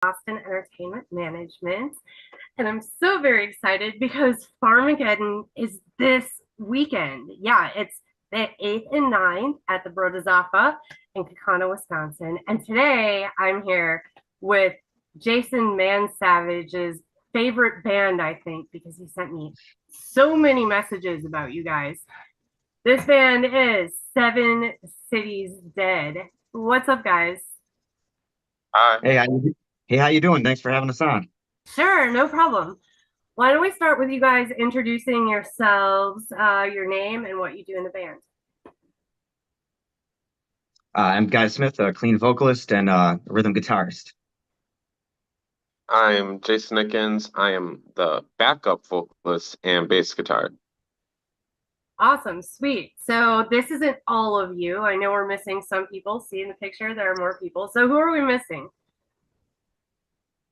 Austin Entertainment Management. And I'm so very excited because Farmageddon is this weekend. Yeah, it's the 8th and 9th at the Brodazafa in Kakana, Wisconsin. And today I'm here with Jason Mansavage's favorite band, I think, because he sent me so many messages about you guys. This band is Seven Cities Dead. What's up, guys? Hi. Hey, how you doing? Thanks for having us on. Sure, no problem. Why don't we start with you guys introducing yourselves, your name, and what you do in the band? I'm Guy Smith, a clean vocalist and rhythm guitarist. I'm Jason Nickens. I am the backup vocalist and bass guitar. Awesome, sweet. So this isn't all of you. I know we're missing some people. See in the picture, there are more people. So who are we missing?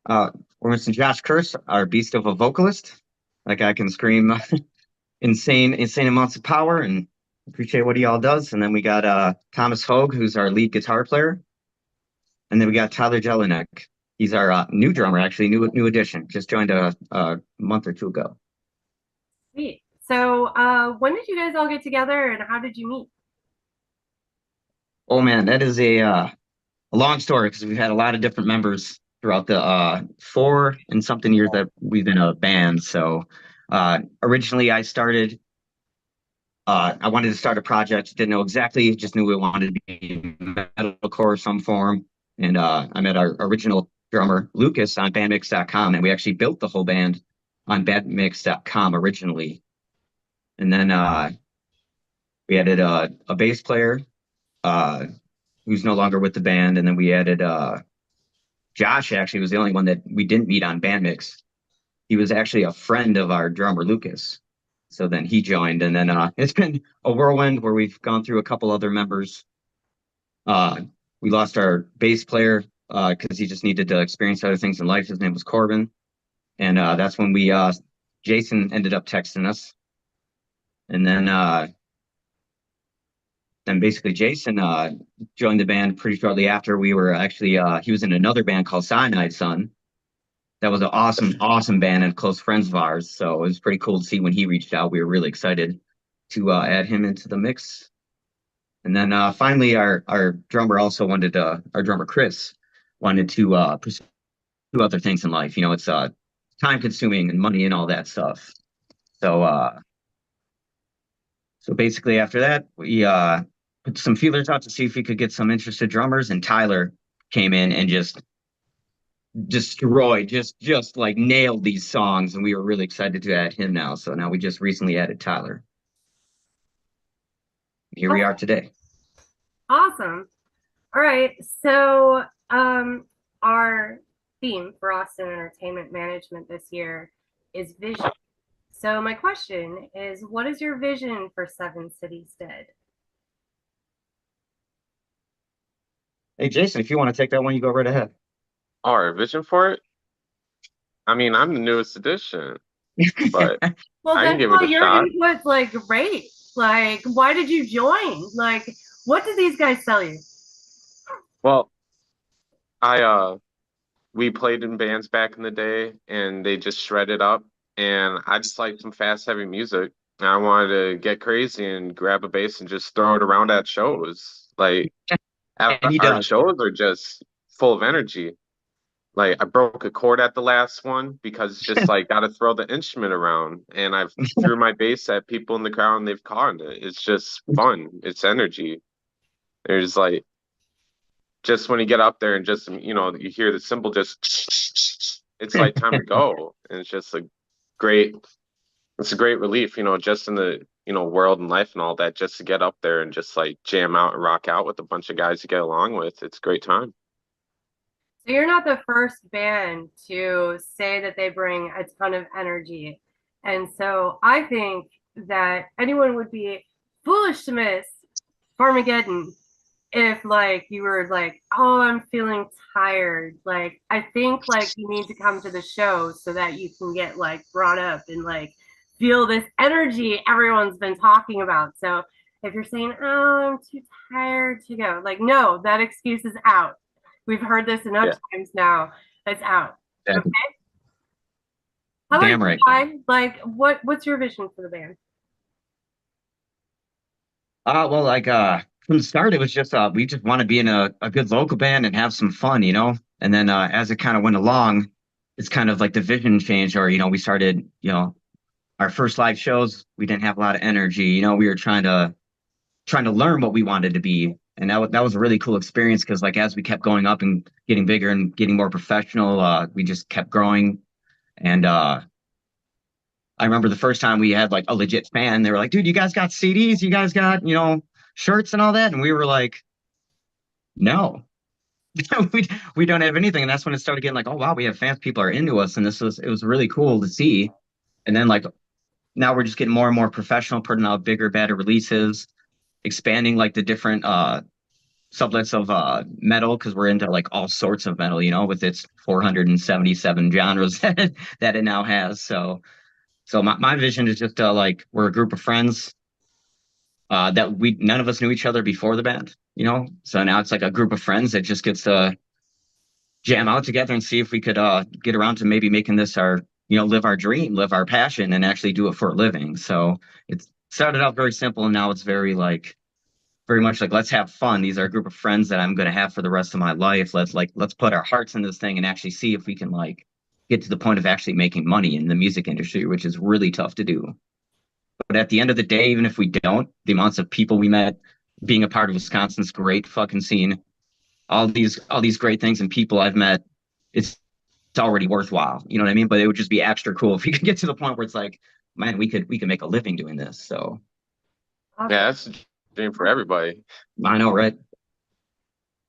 Uh, we're missing Josh Kurse, our beast of a vocalist. Like I can scream insane amounts of power and appreciate what he all does. And then we got Thomas Hogue, who's our lead guitar player. And then we got Tyler Jelinek. He's our new drummer, actually, new addition. Just joined a month or two ago. Sweet. So when did you guys all get together and how did you meet? Oh man, that is a long story because we've had a lot of different members throughout the 4 and something years that we've been a band. So originally I wanted to start a project, didn't know exactly, just knew we wanted to be metalcore of some form. And I met our original drummer, Lucas, on bandmix.com, and we actually built the whole band on bandmix.com originally. And then we added a bass player uh, who's no longer with the band. And then we added Josh actually was the only one that we didn't meet on Bandmix. He was actually a friend of our drummer Lucas. So then he joined, and then it's been a whirlwind where we've gone through a couple other members. Uh, we lost our bass player because he just needed to experience other things in life. His name was Corbin, and that's when we Jason ended up texting us, and then basically Jason joined the band pretty shortly after. We were actually he was in another band called Cyanide Sun. That was an awesome band and close friends of ours. So it was pretty cool to see when he reached out. We were really excited to add him into the mix. And then finally, our drummer also wanted our drummer Chris wanted to pursue other things in life. You know, it's time consuming and money and all that stuff. So so basically after that, we put some feelers out to see if we could get some interested drummers, and Tyler came in and just destroyed, just like nailed these songs, and we were really excited to add him now. So now we just recently added Tyler. Here we are today. Awesome. All right. So our theme for Austin Entertainment Management this year is vision. So my question is, what is your vision for Seven Cities Dead? Hey Jason, if you want to take that one, you go right ahead. Our vision for it? I mean, I'm the newest addition, but Well, I can that's give it why a your shot. input's like great. Like, why did you join? Like, what did these guys tell you? Well, I we played in bands back in the day and they just shredded up and I just like some fast heavy music. And I wanted to get crazy and grab a bass and just throw it around at shows. Like And he our does. shows are just full of energy. Like I broke a chord at the last one because it's just like got to throw the instrument around, and I've threw my bass at people in the crowd and they've caught it. It's just fun. It's energy. There's like just when you get up there and just you hear the cymbal just it's like time to go, and it's just a great it's a great relief, just in the world and life and all that, just to get up there and just like jam out and rock out with a bunch of guys you get along with. It's a great time. So you're not the first band to say that they bring a ton of energy. And so I think that anyone would be foolish to miss Farmageddon if like you were like, oh, I'm feeling tired. Like I think like you need to come to the show so that you can get like brought up and like feel this energy everyone's been talking about. So if you're saying, oh, I'm too tired to go, like no, that excuse is out. We've heard this enough Yeah. times now. It's out. Exactly. How about Damn you, right. Ty? Like, what's your vision for the band? Well, like from the start, it was just we just want to be in a good local band and have some fun, you know. And then as it kind of went along, it's kind of like the vision changed, or we started, our first live shows, we didn't have a lot of energy, we were trying to learn what we wanted to be, and that was a really cool experience because like as we kept going up and getting bigger and getting more professional, we just kept growing, and I remember the first time we had like a legit fan. They were like, dude, you guys got CDs? You guys got, shirts and all that? And we were like, no, we don't have anything. And that's when it started getting like, oh, wow, we have fans. People are into us. And it was really cool to see. And then like now we're just getting more and more professional, putting out bigger, better releases, expanding like the different sublets of metal because we're into like all sorts of metal, with its 477 genres that it now has. So my vision is just like we're a group of friends that we none of us knew each other before the band, So now it's like a group of friends that just gets to jam out together and see if we could get around to maybe making this our, live our dream, live our passion, and actually do it for a living. So it started out very simple, and now it's very much like let's have fun. These are a group of friends that I'm going to have for the rest of my life. Let's put our hearts in this thing and actually see if we can like get to the point of actually making money in the music industry, which is really tough to do. But at the end of the day, even if we don't, the amounts of people we met being a part of Wisconsin's great fucking scene, all these great things and people I've met, it's already worthwhile. You know what I mean? But it would just be extra cool if we could get to the point where it's like, man, we could make a living doing this. So Awesome. Yeah, that's a dream for everybody. I know, right?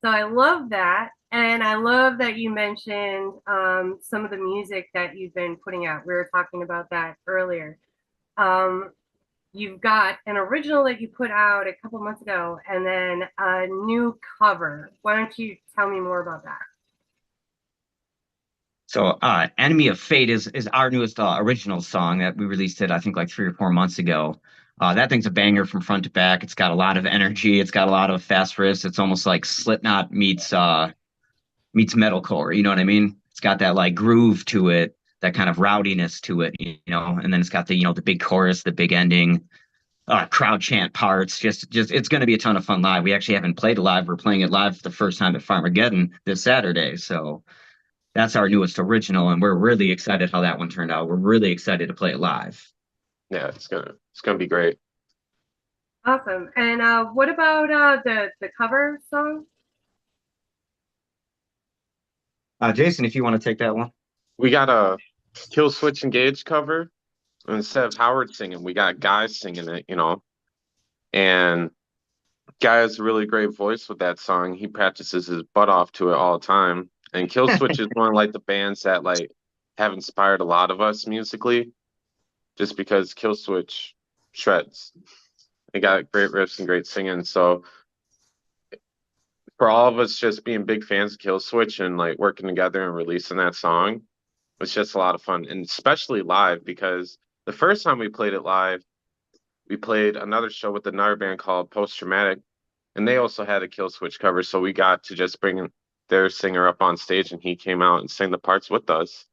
So I love that. And I love that you mentioned some of the music that you've been putting out. We were talking about that earlier. You've got an original that you put out a couple months ago and then a new cover. Why don't you tell me more about that? So Enemy of Fate is our newest original song that we released it, I think like 3 or 4 months ago. That thing's a banger from front to back. It's got a lot of energy. It's got a lot of fast riffs. It's almost like Slipknot meets metalcore. You know what I mean? It's got that like groove to it, that kind of rowdiness to it, and then it's got the big chorus, the big ending, crowd chant parts. Just it's going to be a ton of fun live. We actually haven't played it live. We're playing it live for the first time at Farmageddon this Saturday. So that's our newest original, and we're really excited how that one turned out. We're really excited to play it live. Yeah, it's gonna be great. Awesome. And what about the cover song? Jason, if you want to take that one. We got a Kill Switch Engage cover. Instead of Howard singing, we got Guy singing it, And Guy has a really great voice with that song. He practices his butt off to it all the time. And Kill Switch is one of like the bands that like have inspired a lot of us musically, just because Kill Switch shreds. They got great riffs and great singing. So for all of us just being big fans of Kill Switch and like working together and releasing that song, it's just a lot of fun, and especially live because the first time we played it live, we played another show with another band called Post Traumatic, and they also had a Kill Switch cover. So we got to just bring their singer up on stage, and he came out and sang the parts with us.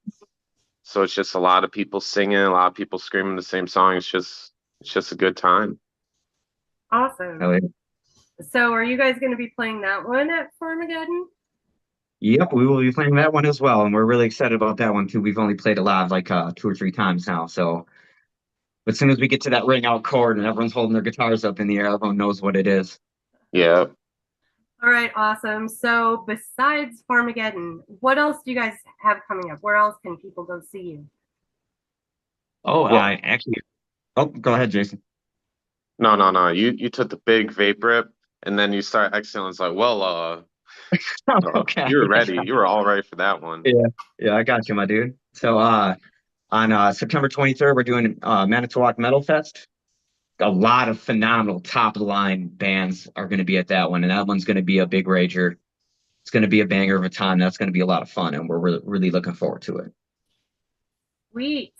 So it's just a lot of people singing, a lot of people screaming the same song. It's just a good time. Awesome. Oh, yeah. So are you guys going to be playing that one at Farmageddon? Yep, we will be playing that one as well, and we're really excited about that one too. We've only played it live like 2 or 3 times now, so as soon as we get to that ring out chord and everyone's holding their guitars up in the air, everyone knows what it is. Yeah. All right, awesome. So besides Farmageddon, what else do you guys have coming up? Where else can people go see you? Oh, Well- I actually. Oh, go ahead, Jason. No. You took the big vape rip, and then you start exhaling. It's like, well, Okay. you were ready. You were all ready for that one. Yeah, I got you, my dude. So on September 23rd, we're doing Manitowoc Metal Fest. A lot of phenomenal top of the line bands are going to be at that one, and that one's going to be a big rager. It's going to be a banger of a time. That's going to be a lot of fun, and we're really, really looking forward to it. Sweet.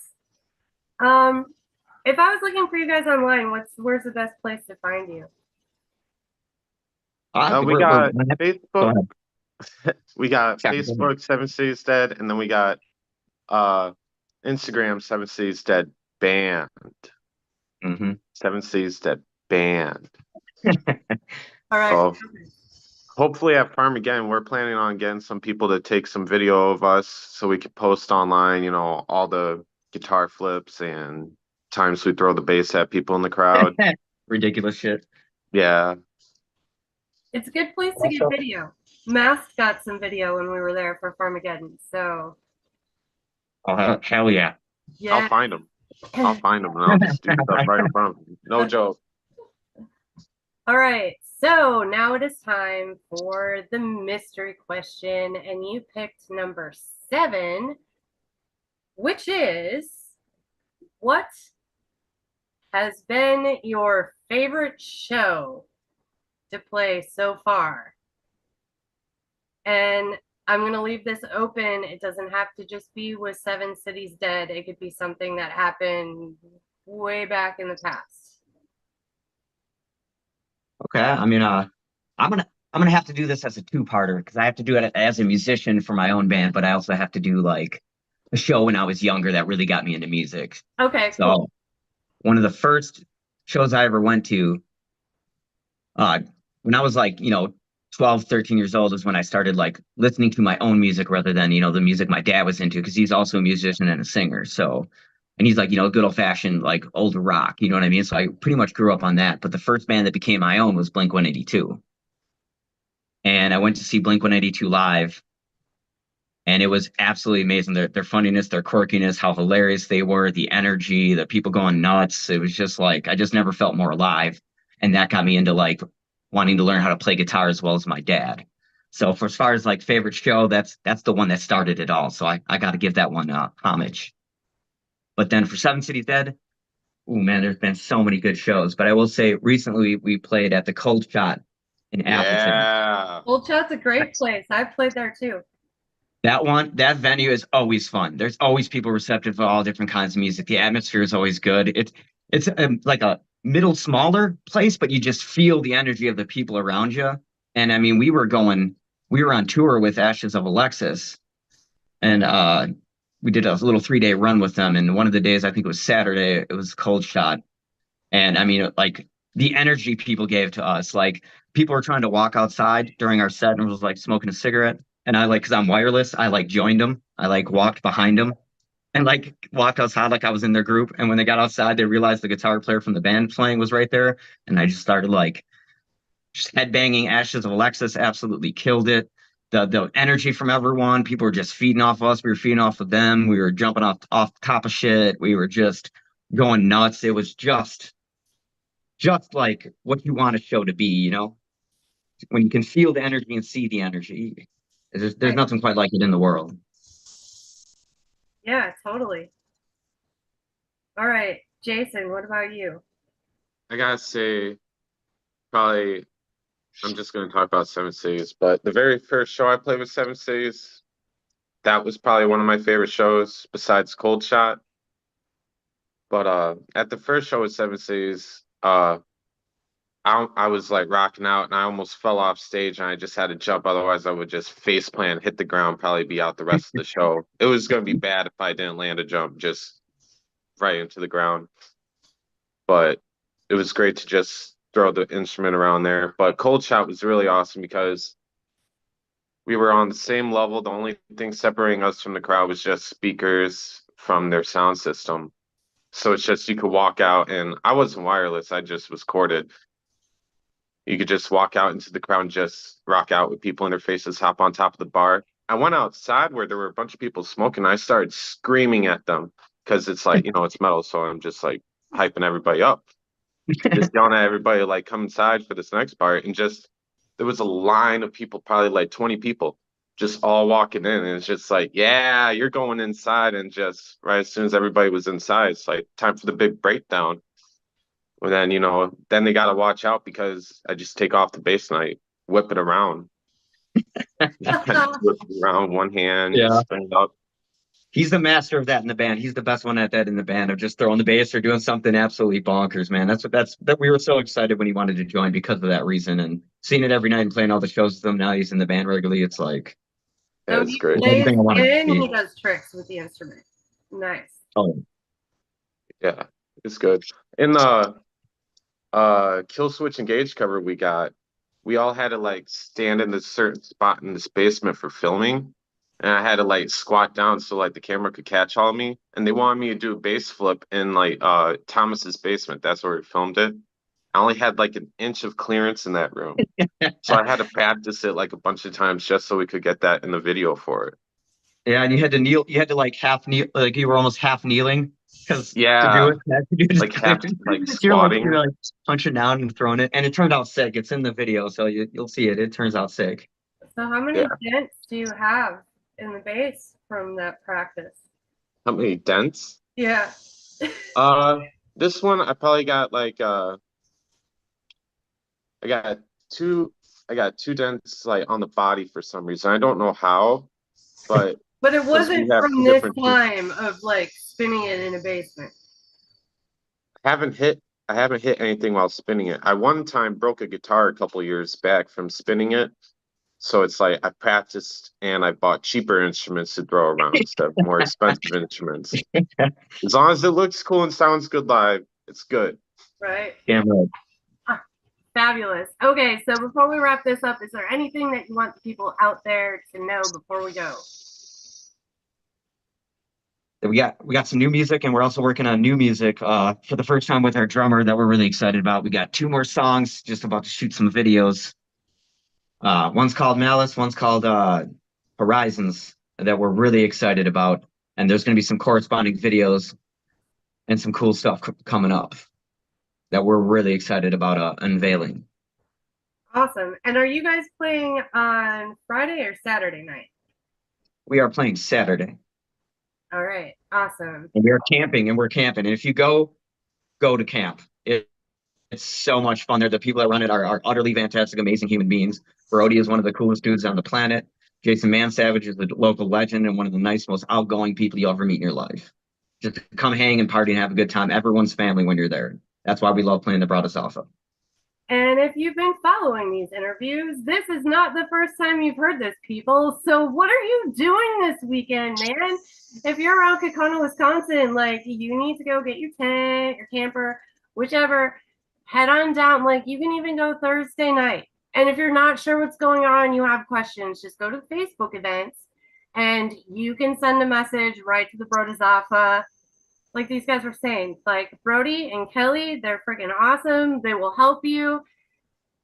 If I was looking for you guys online, where's the best place to find you? We got Go Facebook. ahead. We got Check. Facebook, Seven Cities Dead, and then we got uh Instagram, Seven Cities Dead Band. Mm-hmm. Seven Cities Dead Band. All right. So hopefully at Farmageddon, we're planning on getting some people to take some video of us so we can post online, you know, all the guitar flips and times we throw the bass at people in the crowd. Ridiculous shit. Yeah. It's a good place to get video. Mask got some video when we were there for Farmageddon. So Oh, hell yeah. yeah. I'll find them. I'll find them and I'll just do stuff right in front of them. No joke. All right. So now it is time for the mystery question. And you picked number 7, which is, what has been your favorite show to play so far? And I'm going to leave this open. It doesn't have to just be with Seven Cities Dead. It could be something that happened way back in the past. Okay. I mean, I'm gonna have to do this as a two-parter because I have to do it as a musician for my own band, but I also have to do like a show when I was younger that really got me into music. Okay, So cool. one of the first shows I ever went to, uh, when I was like, 12, 13 years old is when I started like listening to my own music rather than, the music my dad was into because he's also a musician and a singer. So, and he's like, good old fashioned, like older rock, you know what I mean? So I pretty much grew up on that. But the first band that became my own was Blink 182. And I went to see Blink 182 live. And it was absolutely amazing. Their funniness, their quirkiness, how hilarious they were, the energy, the people going nuts. It was just like, I just never felt more alive. And that got me into like wanting to learn how to play guitar as well as my dad. So for as far as like favorite show, that's the one that started it all. So I got to give that one homage. But then for Seven Cities Dead, oh man, there's been so many good shows. But I will say recently we played at the Cold Shot in Appleton. Yeah. Old Shot's a great place. I've played there too. That venue is always fun. There's always people receptive to all different kinds of music. The atmosphere is always good. It's like a middle smaller place, but you just feel the energy of the people around you. And I mean, we were on tour with Ashes of Alexis, and we did a little 3-day run with them. And one of the days, I think it was Saturday, it was Cold Shot. And I mean, like the energy people gave to us, like people were trying to walk outside during our set and was like smoking a cigarette. And I like, cause I'm wireless, I like joined them. I like walked behind them and like walked outside like I was in their group. And when they got outside, they realized the guitar player from the band playing was right there. And I just started like just headbanging. Ashes of Alexis absolutely killed it. The energy from everyone, people were just feeding off us. We were feeding off of them. We were jumping off top of shit. We were just going nuts. It was just like what you want a show to be, when you can feel the energy and see the energy. There's nothing quite like it in the world. Yeah, totally. All right, Jason, what about you? I gotta say, probably, I'm just gonna talk about Seven Cities, but the very first show I played with Seven Cities, that was probably one of my favorite shows besides Cold Shot. But at the first show with Seven Cities, I was like rocking out and I almost fell off stage and I just had to jump. Otherwise, I would just face plant, hit the ground, probably be out the rest of the show. It was going to be bad if I didn't land a jump just right into the ground. But it was great to just throw the instrument around there. But Cold Shot was really awesome because we were on the same level. The only thing separating us from the crowd was just speakers from their sound system. So it's just you could walk out and I wasn't wireless. I just was corded. You could just walk out into the crowd and just rock out with people in their faces, hop on top of the bar. I went outside where there were a bunch of people smoking. I started screaming at them because it's like, it's metal. So I'm just like hyping everybody up, just yelling at everybody, like, come inside for this next part. And just, there was a line of people, probably like 20 people, just all walking in. And it's just like, yeah, you're going inside. And just right as soon as everybody was inside, it's like time for the big breakdown. And then, then they got to watch out because I just take off the bass and I whip it around. Whip it around one hand, Yeah. spin it up. He's the master of that in the band. He's the best one at that in the band of just throwing the bass or doing something absolutely bonkers, man. That we were so excited when he wanted to join because of that reason and seeing it every night and playing all the shows with him. Now he's in the band regularly. It's like So It's he great. plays everything I wanted to and be. he does tricks with the instrument. Nice. Oh, Yeah, it's good. In the Kill Switch Engage cover we all had to like stand in this certain spot in this basement for filming. And I had to like squat down so like the camera could catch all of me. And they wanted me to do a bass flip in like Thomas's basement. That's where we filmed it. I only had like an inch of clearance in that room. So I had to practice it like a bunch of times just so we could get that in the video for it. yeah, and you had to kneel. You had to like half kneel, like you were almost half kneeling because to do Yeah, it, to do this like half clearance. like You're like squatting. you're like punching down and throwing it, and it turned out sick. It's in the video, so you'll see it. It turns out sick. So how many Yeah. dents do you have in the bass from that practice? How many dents? Yeah. This one I probably got like I got two dents like on the body for some reason. I don't know how, but But it we wasn't have from two this different time of like spinning it in a basement. I haven't hit anything while spinning it. I one time broke a guitar a couple years back from spinning it. So it's like I practiced and I bought cheaper instruments to throw around instead of more expensive instruments. As long as it looks cool and sounds good live, it's good. Right. Damn right. Fabulous. Okay, so before we wrap this up, is there anything that you want the people out there to know before we go? We got some new music, and we're also working on new music for the first time with our drummer that we're really excited about. We got 2 more songs, just about to shoot some videos. One's called Malice, one's called Horizons that we're really excited about, and there's going to be some corresponding videos and some cool stuff coming up that we're really excited about unveiling. Awesome. And are you guys playing on Friday or Saturday night? We are playing Saturday. All right. Awesome. And we're camping. And if you go to camp, it's so much fun there. The people that run it are utterly fantastic, amazing human beings. Brody is one of the coolest dudes on the planet. Jason Mansavage is the local legend and one of the nice, most outgoing people you'll ever meet in your life. Just come hang and party and have a good time. Everyone's family when you're there. That's why we love playing the Bratislava. And if you've been following these interviews, this is not the first time you've heard this, people. So what are you doing this weekend, man? If you're around Kaukauna, Wisconsin, like you need to go get your tent, your camper, whichever, head on down. Like you can even go Thursday night. And if you're not sure what's going on, you have questions, just go to the Facebook events and you can send a message right to the Brodizafa. Like these guys were saying, like Brody and Kelly, they're freaking awesome. They will help you.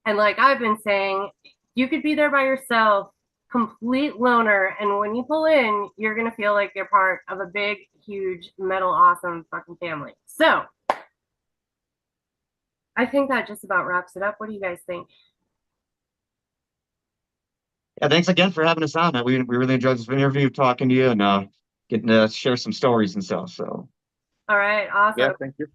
And like I've been saying, you could be there by yourself, complete loner. And when you pull in, you're going to feel like you're part of a big, huge, metal, awesome fucking family. So I think that just about wraps it up. What do you guys think? Yeah, thanks again for having us on. We really enjoyed this interview, talking to you, and getting to share some stories and stuff. So. All right, awesome. Yeah, thank you.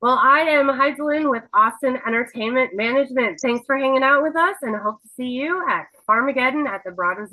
Well, I am Heidelin with Austin Entertainment Management. Thanks for hanging out with us, and I hope to see you at Farmageddon at the Broadway.